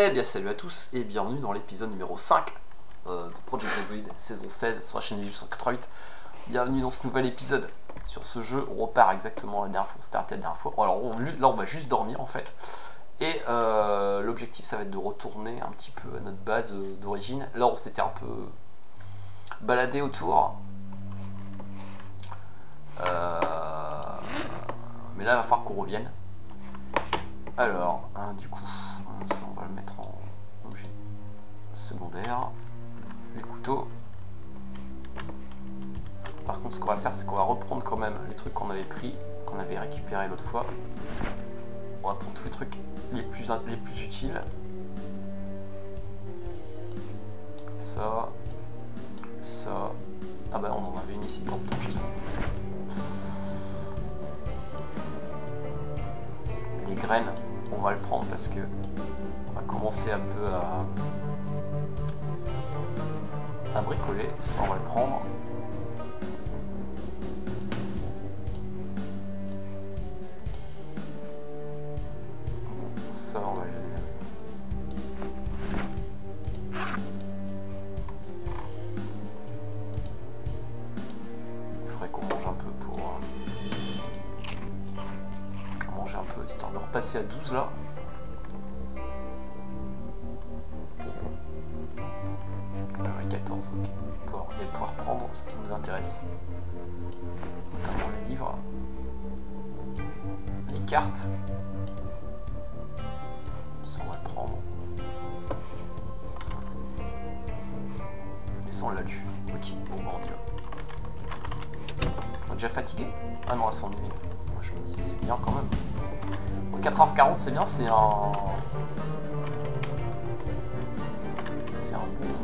Eh bien salut à tous et bienvenue dans l'épisode numéro 5 de Project Zomboid, saison 16 sur la chaîne 1888. Bienvenue dans ce nouvel épisode. Sur ce jeu, on repart exactement la dernière fois, on s'était arrêté la dernière fois. Alors là on va juste dormir en fait. Et l'objectif ça va être de retourner un petit peu à notre base d'origine. Là on s'était un peu baladé autour. Mais là il va falloir qu'on revienne. Alors, du coup, ça on va le mettre en objet secondaire. Les couteaux. Par contre, ce qu'on va faire, c'est qu'on va reprendre quand même les trucs qu'on avait pris, qu'on avait récupérés l'autre fois. On va prendre tous les trucs les plus utiles. Ça. Ça. Ah bah on en avait une ici dans le temps, je tiens. Les graines, on va le prendre parce que on va commencer un peu à bricoler. Ça, on va le prendre. Ça, on va le... Il faudrait qu'on mange un peu pour... manger un peu, histoire de repasser à 12 là. Ouais, 14, ok. Et pouvoir prendre ce qui nous intéresse. Notamment les livres. Les cartes. Ça on va le prendre. Et ça on l'a lu. Ok, bon bah on y va. On est déjà fatigué? Ah non, à s'ennuyer. Moi je me disais bien quand même. Bon, 4h40 c'est bien, c'est une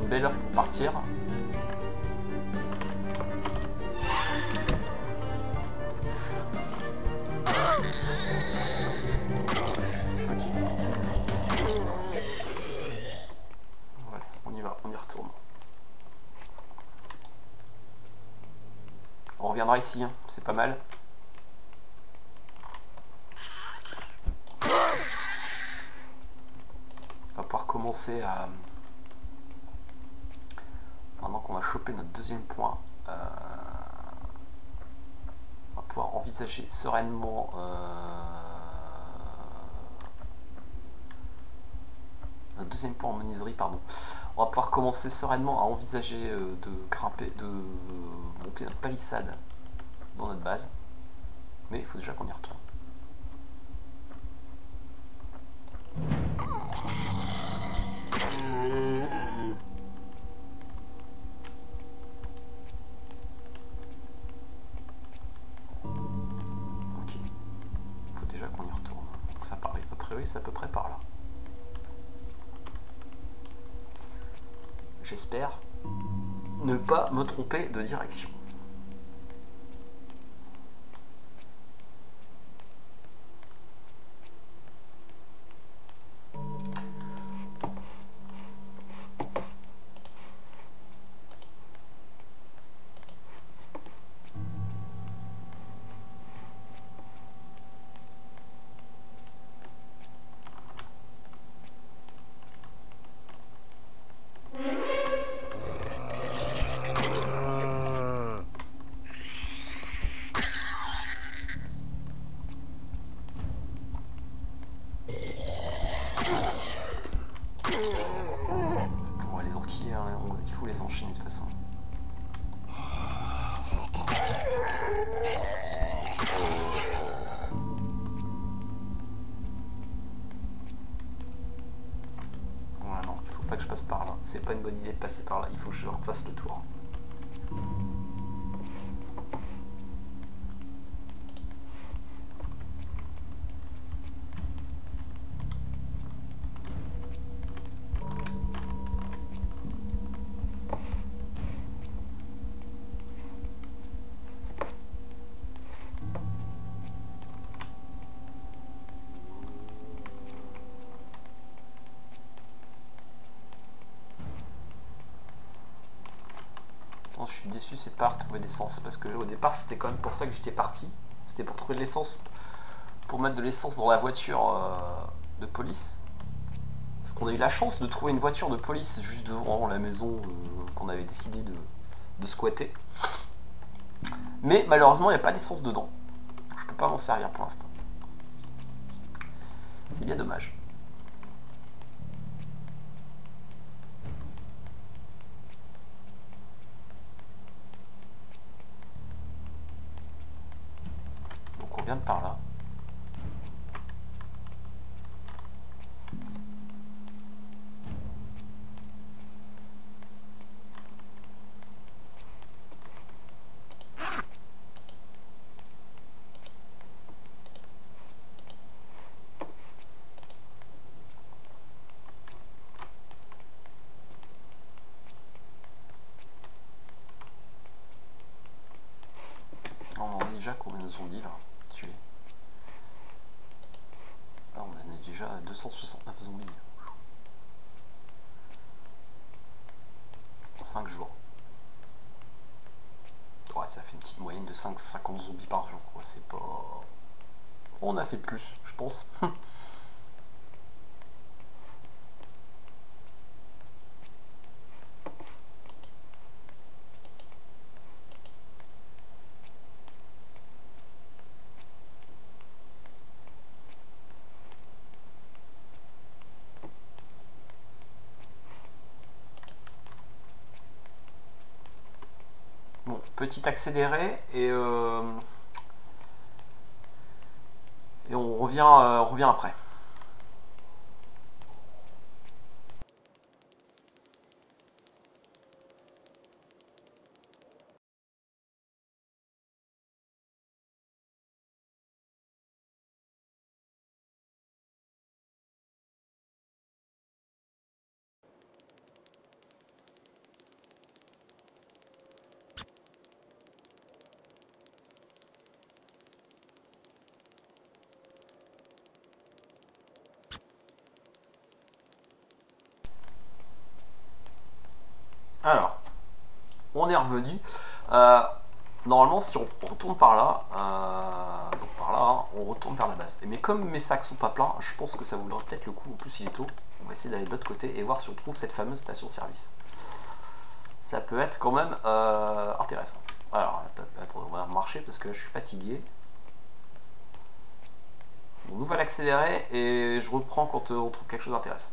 belle heure pour partir. Ok. Voilà, on y va, on y retourne. On reviendra ici, hein, c'est pas mal. On va pouvoir commencer à... Maintenant qu'on a chopé notre deuxième point, on va pouvoir envisager sereinement notre deuxième point en menuiserie, pardon. On va pouvoir commencer sereinement à envisager de grimper, de monter notre palissade dans notre base. Mais il faut déjà qu'on y retourne. Ok. Il faut déjà qu'on y retourne. Donc ça paraît, a priori c'est à peu près par là. J'espère ne pas me tromper de direction. Il faut les enchaîner de toute façon. Ouais, non, il faut pas que je passe par là. C'est pas une bonne idée de passer par là. Il faut que je refasse le tour. Je suis déçu, c'est pas retrouver d'essence parce que au départ c'était quand même pour ça que j'étais parti. C'était pour trouver de l'essence, pour mettre de l'essence dans la voiture de police. Parce qu'on a eu la chance de trouver une voiture de police juste devant la maison qu'on avait décidé de squatter. Mais malheureusement, il n'y a pas d'essence dedans. Je peux pas m'en servir pour l'instant. C'est bien dommage. Donc on vient de par là. On en a déjà combien de zombies là tués? Ah, on en a déjà 269 zombies. En 5 jours. Ouais, ça fait une petite moyenne de 50 zombies par jour, quoi. C'est pas... On a fait plus, je pense. Bon, petit accéléré et on revient après. Alors, on est revenu. Normalement, si on retourne par là, donc par là, hein, on retourne vers la base. Mais comme mes sacs sont pas pleins, je pense que ça vaudra peut-être le coup. En plus, il est tôt. On va essayer d'aller de l'autre côté et voir si on trouve cette fameuse station-service. Ça peut être quand même intéressant. Alors, attends, on va marcher parce que là, je suis fatigué. On va l'accélérer et je reprends quand on trouve quelque chose d'intéressant.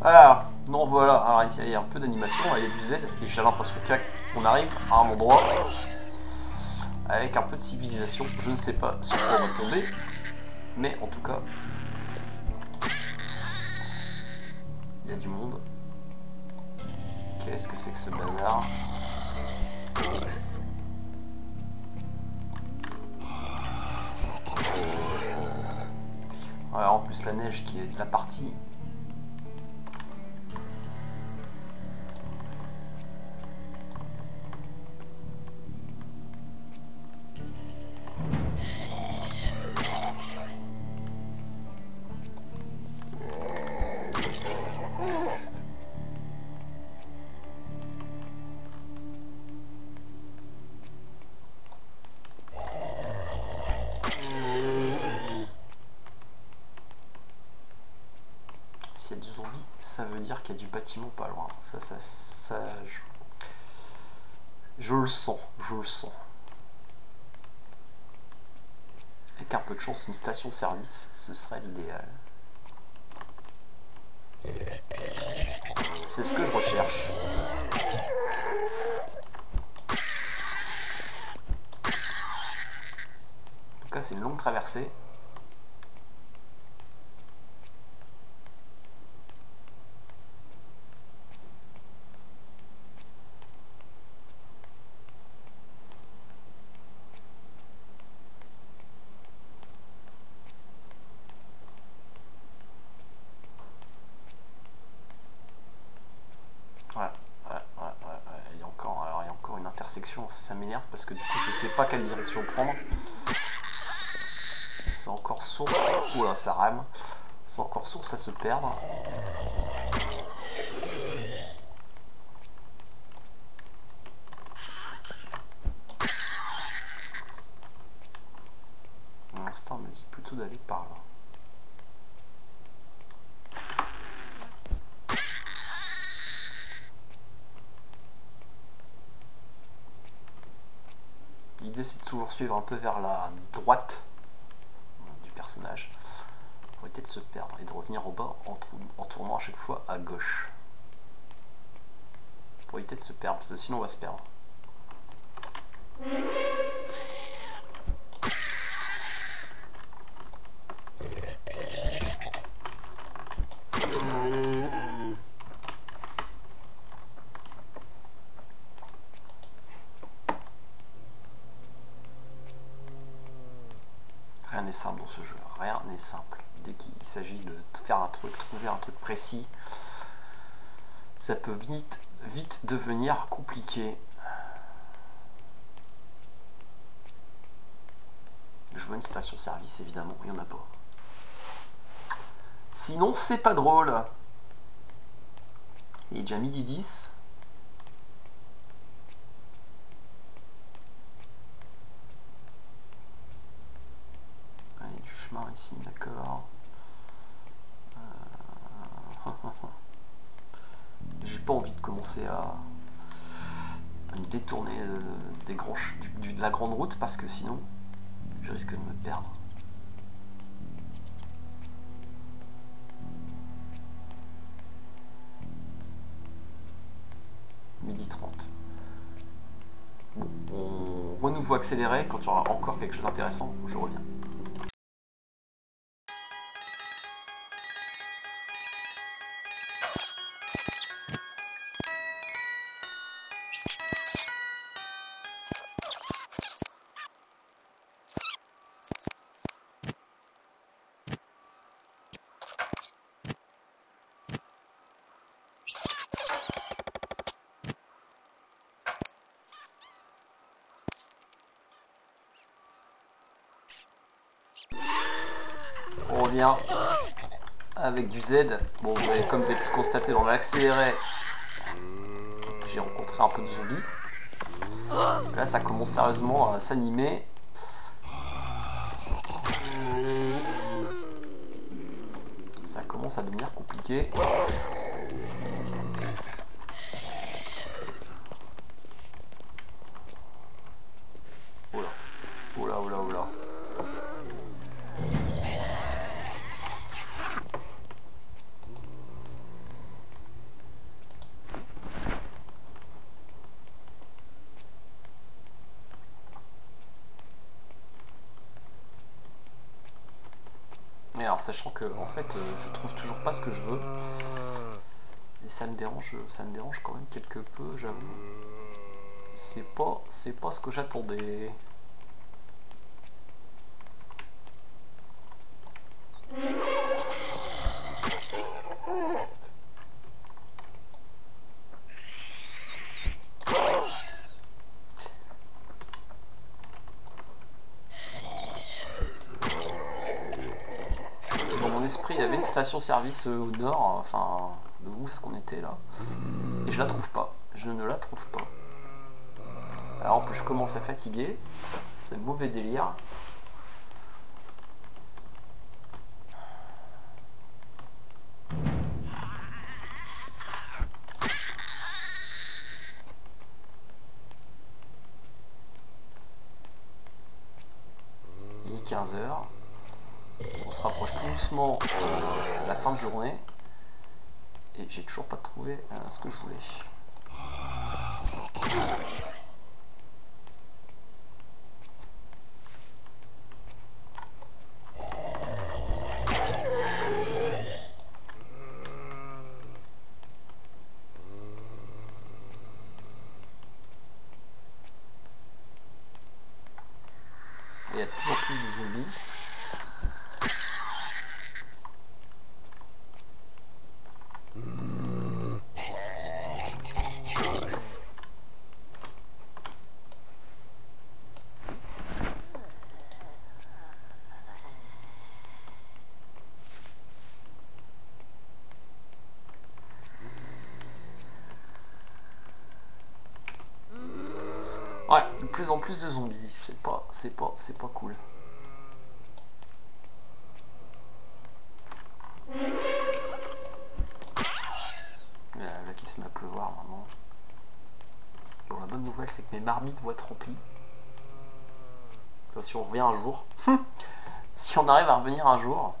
Ah, non, voilà, alors il y a un peu d'animation, il y a du Z, et j'ai l'impression qu'on arrive à un endroit avec un peu de civilisation. Je ne sais pas sur quoi on va tomber, mais en tout cas, il y a du monde. Qu'est-ce que c'est que ce bazar? Ouais, en plus la neige qui est de la partie. S'il y a du zombie, ça veut dire qu'il y a du bâtiment pas loin. Je le sens, je le sens. Avec un peu de chance, une station-service, ce serait l'idéal. C'est ce que je recherche. En tout cas, c'est une longue traversée. l'intersection, ça m'énerve parce que du coup je sais pas quelle direction prendre. C'est encore source. Oula, ça rame. C'est encore source à se perdre. Pour l'instant, on me dit plutôt d'aller par là. L'idée c'est de toujours suivre un peu vers la droite du personnage pour éviter de se perdre et de revenir au bas en tournant à chaque fois à gauche. Pour éviter de se perdre, parce que sinon on va se perdre. Rien n'est simple dans ce jeu, rien n'est simple. Dès qu'il s'agit de faire un truc, trouver un truc précis, ça peut vite devenir compliqué. Je veux une station-service, évidemment, il n'y en a pas. Sinon, c'est pas drôle. Il est déjà midi 10. Il y a du chemin ici, d'accord. J'ai pas envie de commencer à me détourner de la grande route parce que sinon je risque de me perdre. Midi 30. Bon, on renouveau accéléré. Quand il y aura encore quelque chose d'intéressant, je reviens. On revient avec du Z. Bon, comme vous avez pu constater dans l'accéléré, j'ai rencontré un peu de zombies. Là, ça commence sérieusement à s'animer. Ça commence à devenir compliqué. Oula, oula, oula, oula. Alors sachant que en fait je trouve toujours pas ce que je veux et ça me dérange quand même quelque peu, j'avoue. C'est pas ce que j'attendais. Esprit, il y avait une station-service au nord, enfin, de où est-ce qu'on était là, et je la trouve pas, je ne la trouve pas. Alors en plus je commence à fatiguer, c'est mauvais délire. Il est 15 h. On se rapproche tout doucement de la fin de journée et j'ai toujours pas trouvé ce que je voulais. Et il y a de plus en plus de zombies. plus en plus de zombies. C'est pas cool. Là qui se met à pleuvoir maintenant. Bon, la bonne nouvelle c'est que mes marmites vont être remplies. Si on revient un jour. Si on arrive à revenir un jour.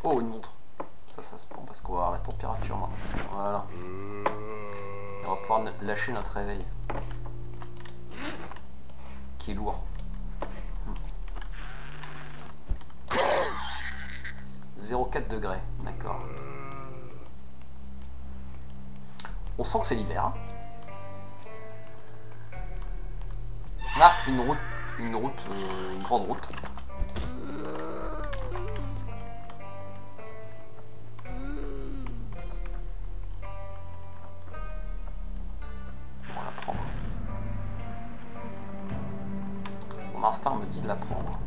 Oh, une montre. Ça se prend parce qu'on va avoir la température maintenant. Voilà. Et on va pouvoir lâcher notre réveil. Qui est lourd. 0,4 degrés. D'accord. On sent que c'est l'hiver. Ah, une route. Une grande route. Mon instinct me dit de la prendre.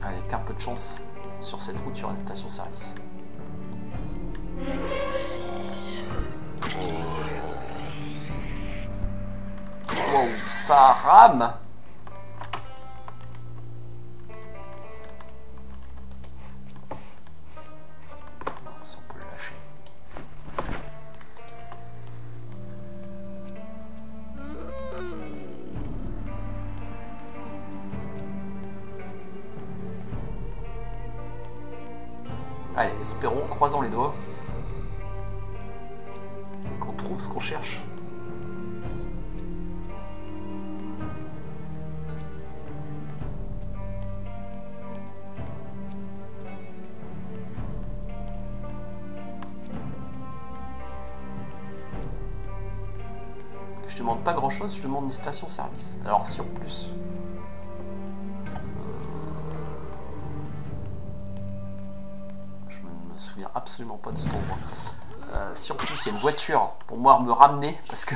Allez, qu'un peu de chance sur cette route, sur une station-service. Wow, ça rame! Si on peut le lâcher. Allez, espérons, croisons les doigts, qu'on trouve ce qu'on cherche. Je demande pas grand chose, je demande une station-service. Alors si en plus... je me souviens absolument pas de cet endroit. Si en plus il y a une voiture pour moi me ramener, parce que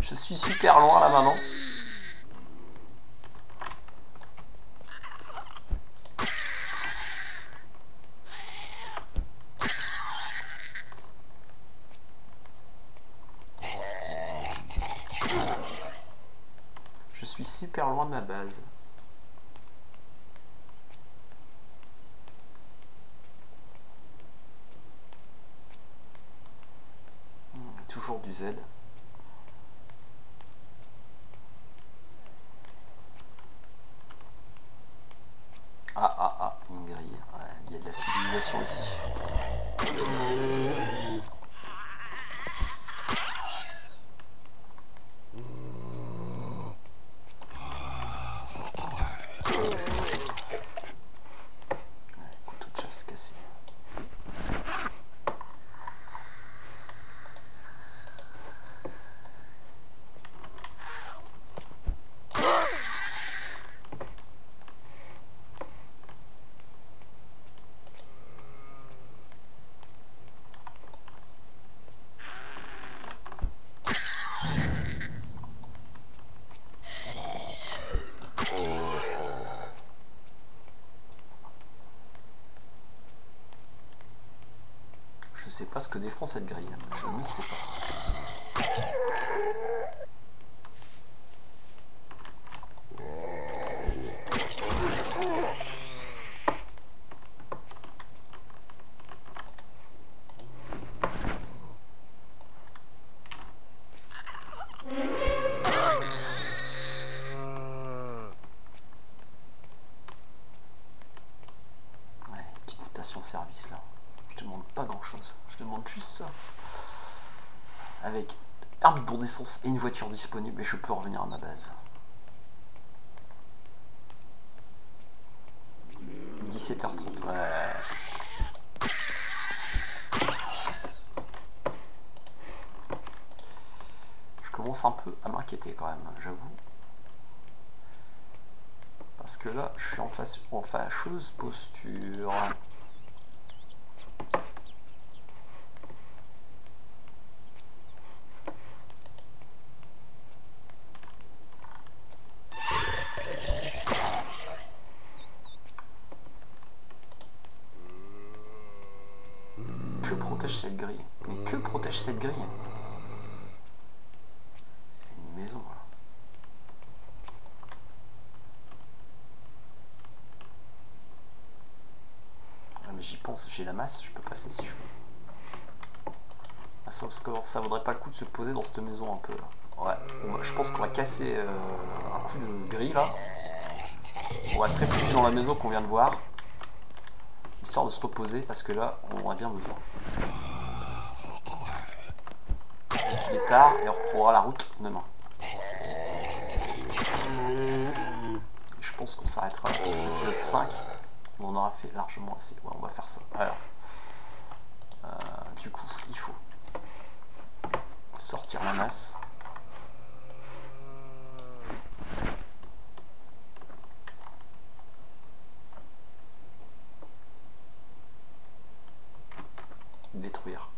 je suis super loin là maintenant. Je suis super loin de ma base. Toujours du Z. Ah, une grille. Ouais, il y a de la civilisation ici. Couteau de chasse cassé. Je sais pas ce que défend cette grille. Je ne sais pas. Allez, petite station-service là. Je demande pas grand chose, je demande juste ça. Avec un bidon d'essence et une voiture disponible et je peux revenir à ma base. 17h30, ouais. Je commence un peu à m'inquiéter quand même, j'avoue. Parce que là, je suis en fâcheuse posture. Que protège cette grille? Mais que protège cette grille? Une maison là. Ouais, mais j'y pense, j'ai la masse, je peux passer si je veux. Ah, ça vaudrait pas le coup de se poser dans cette maison un peu là. Ouais, je pense qu'on va casser un coup de grille là. On va se réfugier dans la maison qu'on vient de voir. Histoire de se reposer parce que là on en a bien besoin. Il est tard et on reprendra la route demain. Je pense qu'on s'arrêtera pour cet épisode 5. On en aura fait largement assez. Ouais, on va faire ça. Alors, du coup, il faut sortir la masse. Détruire.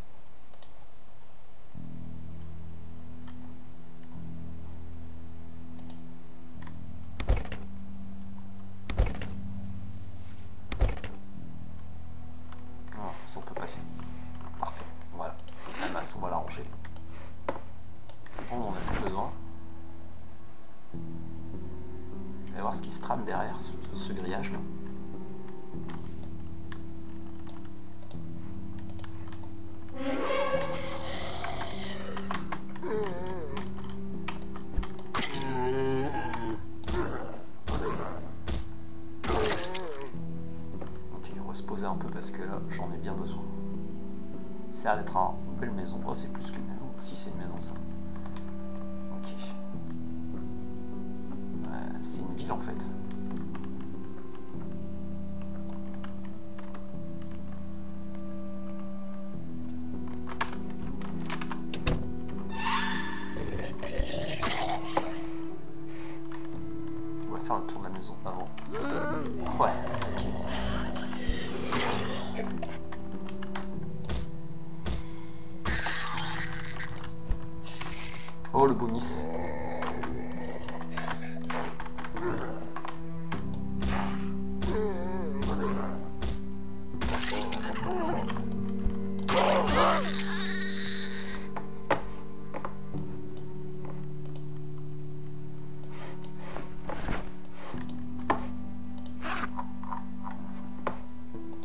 Voilà, ça on peut passer. Parfait. Voilà. La masse, on va la ranger. On n'en a plus besoin. On va voir ce qui se trame derrière ce grillage là. Un peu parce que là j'en ai bien besoin. Ça a l'air d'être une belle maison. Oh, c'est plus qu'une maison. Si, c'est une maison ça. Ok. C'est une ville en fait. On va faire le tour de la maison avant. Ouais, ok. Oh, le bonus.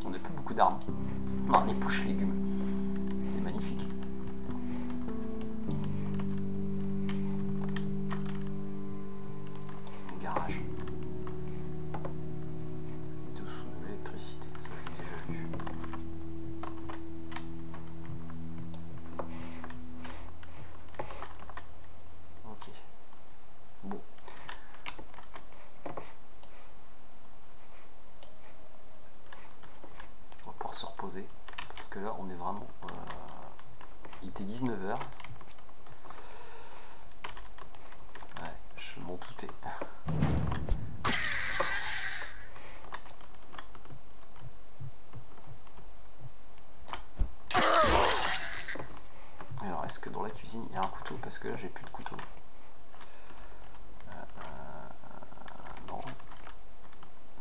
On n'a plus beaucoup d'armes. On épouche légumes. C'est magnifique. Garage. Et dessous de l'électricité, ça je l'ai déjà vu. Ok. Bon. On va pouvoir se reposer. Parce que là on est vraiment... il était 19h. Ouais, je m'en doutais. Alors, est-ce que dans la cuisine il y a un couteau? Parce que là j'ai plus de couteau. Non.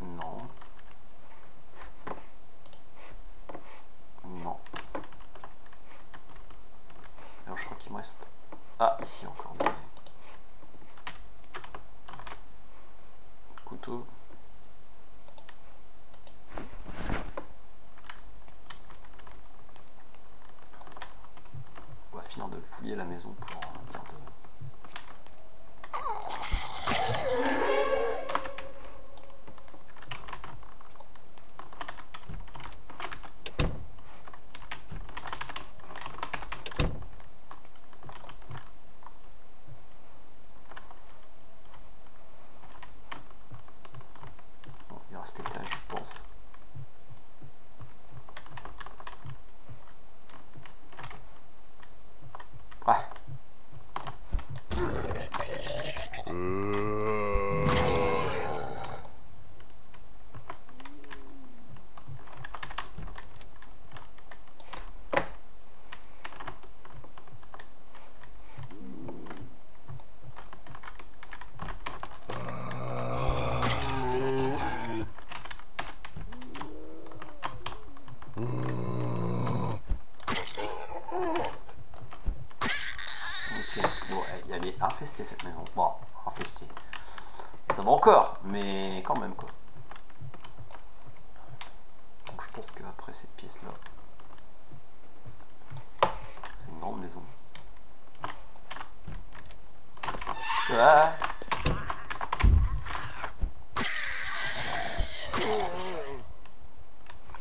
Non. Non. Alors je crois qu'il me reste... Ah, ici encore des couteaux. On va finir de fouiller la maison pour dire de... Ok, bon, elle est infestée cette maison. Bon, infestée. Ça va encore, mais quand même quoi. Donc je pense qu'après cette pièce là, c'est une grande maison. Ah.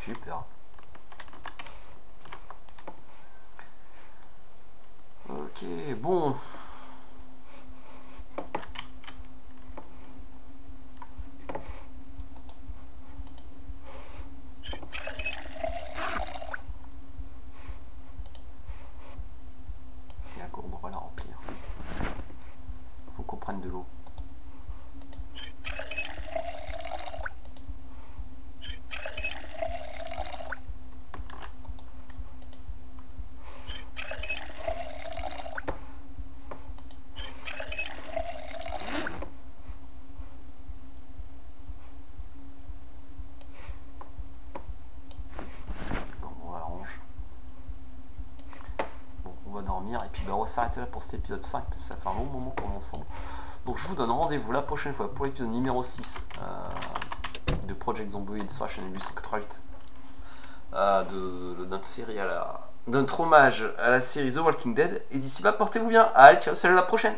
J'ai eu peur. Ok, bon. Il y a la gourde, on va la remplir. Faut qu'on prenne de l'eau. Dormir et puis bah, on va s'arrêter là pour cet épisode 5 parce que ça fait un long moment qu'on est ensemble. Donc je vous donne rendez-vous la prochaine fois pour l'épisode numéro 6 de Project Zomboid sur la chaîne 888 de notre série notre hommage à la série The Walking Dead. Et d'ici là, portez-vous bien. Allez, ciao, salut, à la prochaine.